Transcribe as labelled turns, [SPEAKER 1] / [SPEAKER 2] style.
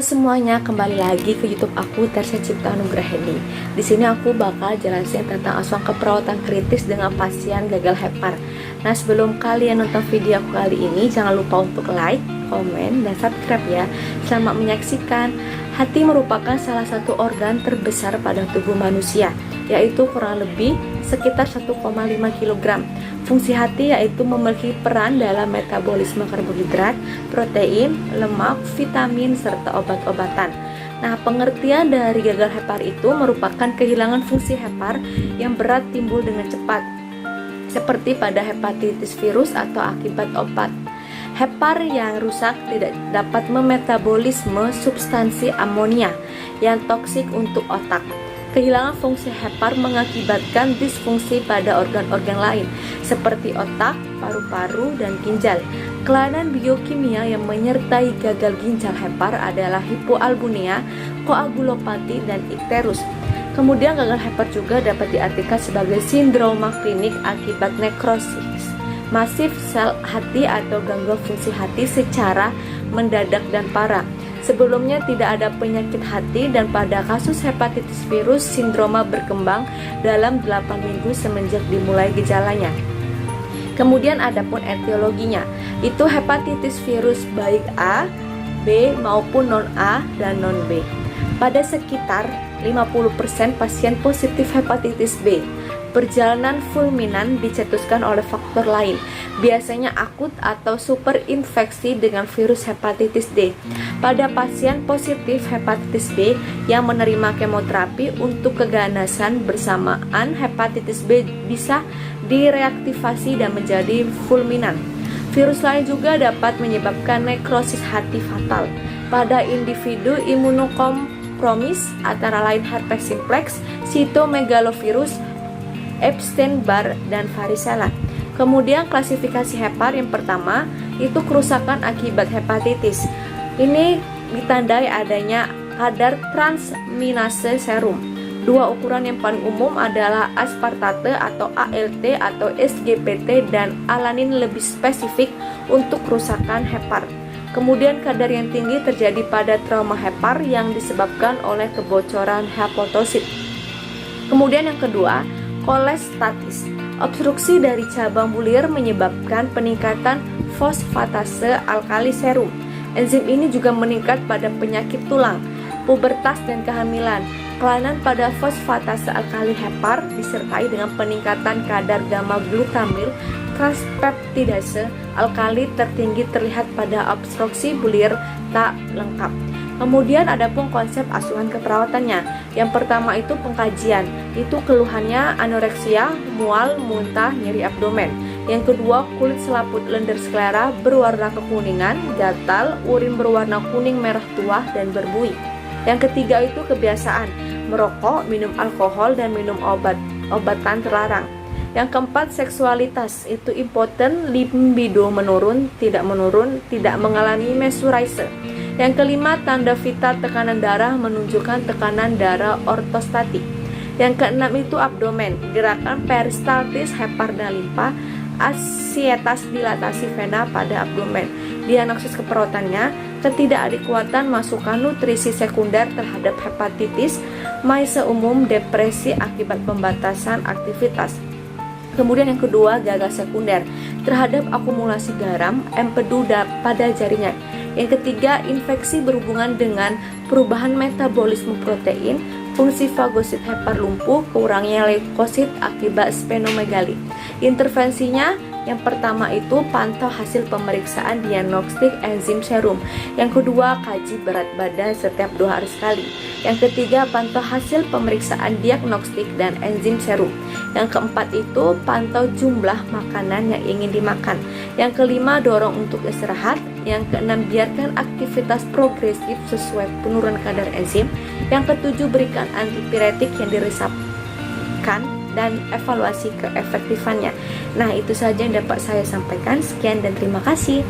[SPEAKER 1] semuanya, kembali lagi ke YouTube aku Tersya Cipta Anugrah Hedi. Di sini aku bakal jelasin tentang asuhan keperawatan kritis dengan pasien gagal hepar. Nah, sebelum kalian nonton video aku kali ini, jangan lupa untuk like, komen, dan subscribe ya. Selamat menyaksikan. Hati merupakan salah satu organ terbesar pada tubuh manusia, yaitu kurang lebih sekitar 1,5 kg. Fungsi hati yaitu memiliki peran dalam metabolisme karbohidrat, protein, lemak, vitamin, serta obat-obatan. Nah, pengertian dari gagal hepar itu merupakan kehilangan fungsi hepar yang berat timbul dengan cepat, seperti pada hepatitis virus atau akibat obat. Hepar yang rusak tidak dapat memetabolisme substansi amonia yang toksik untuk otak. Kehilangan fungsi hepar mengakibatkan disfungsi pada organ-organ lain seperti otak, paru-paru, dan ginjal. Kelainan biokimia yang menyertai gagal ginjal hepar adalah hipoalbuminemia, koagulopati, dan ikterus. Kemudian gagal hepar juga dapat diartikan sebagai sindroma klinik akibat nekrosis masif sel hati atau gangguan fungsi hati secara mendadak dan parah. Sebelumnya tidak ada penyakit hati, dan pada kasus hepatitis virus sindroma berkembang dalam 8 minggu semenjak dimulai gejalanya. Kemudian adapun etiologinya, itu hepatitis virus baik A, B maupun non A dan non B. Pada sekitar 50% pasien positif hepatitis B, perjalanan fulminan dicetuskan oleh faktor lain, biasanya akut atau superinfeksi dengan virus hepatitis D. Pada pasien positif hepatitis B yang menerima kemoterapi untuk keganasan bersamaan, hepatitis B bisa direaktivasi dan menjadi fulminan. Virus lain juga dapat menyebabkan nekrosis hati fatal pada individu imunokompromis, antara lain herpes simplex, cytomegalovirus, Epstein-Barr, dan varicella. Kemudian klasifikasi hepar yang pertama itu kerusakan akibat hepatitis. Ini ditandai adanya kadar transminase serum. Dua ukuran yang paling umum adalah aspartate atau ALT atau SGPT, dan alanin lebih spesifik untuk kerusakan hepar. Kemudian kadar yang tinggi terjadi pada trauma hepar yang disebabkan oleh kebocoran hepatosit. Kemudian yang kedua, kolestatis. Obstruksi dari cabang bulir menyebabkan peningkatan fosfatase alkali serum. Enzim ini juga meningkat pada penyakit tulang, pubertas, dan kehamilan. Kelainan pada fosfatase alkali hepar disertai dengan peningkatan kadar gamma glutamil transpeptidase alkali tertinggi terlihat pada obstruksi bulir tak lengkap. Kemudian adapun konsep asuhan keperawatannya. Yang pertama itu pengkajian, itu keluhannya anoreksia, mual, muntah, nyeri abdomen. Yang kedua, kulit selaput lendir sklera berwarna kekuningan, gatal, urin berwarna kuning merah tua dan berbuih. Yang ketiga itu kebiasaan, merokok, minum alkohol, dan minum obatan terlarang. Yang keempat, seksualitas, itu impoten, libido menurun, tidak mengalami menstruasi. Yang kelima, tanda vital tekanan darah menunjukkan tekanan darah ortostatik. Yang keenam itu abdomen, gerakan peristaltis, hepar dan limpa, asietas dilatasi vena pada abdomen. Diagnosis keperawatannya, ketidakadekuatan masukan nutrisi sekunder terhadap hepatitis, MAISE umum, depresi akibat pembatasan aktivitas. Kemudian yang kedua, gagal sekunder terhadap akumulasi garam, empedu pada jaringan. Yang ketiga, infeksi berhubungan dengan perubahan metabolisme protein, fungsi fagosit hepar lumpuh, kurangnya leukosit akibat splenomegali. Intervensinya, yang pertama itu pantau hasil pemeriksaan diagnostik enzim serum. Yang kedua, kaji berat badan setiap 2 hari sekali. Yang ketiga, pantau hasil pemeriksaan diagnostik dan enzim serum. Yang keempat itu pantau jumlah makanan yang ingin dimakan. Yang kelima, dorong untuk istirahat. Yang keenam, biarkan aktivitas progresif sesuai penurunan kadar enzim. Yang ketujuh, berikan antipiretik yang diresepkan dan evaluasi keefektifannya. Nah, itu saja yang dapat saya sampaikan. Sekian dan terima kasih.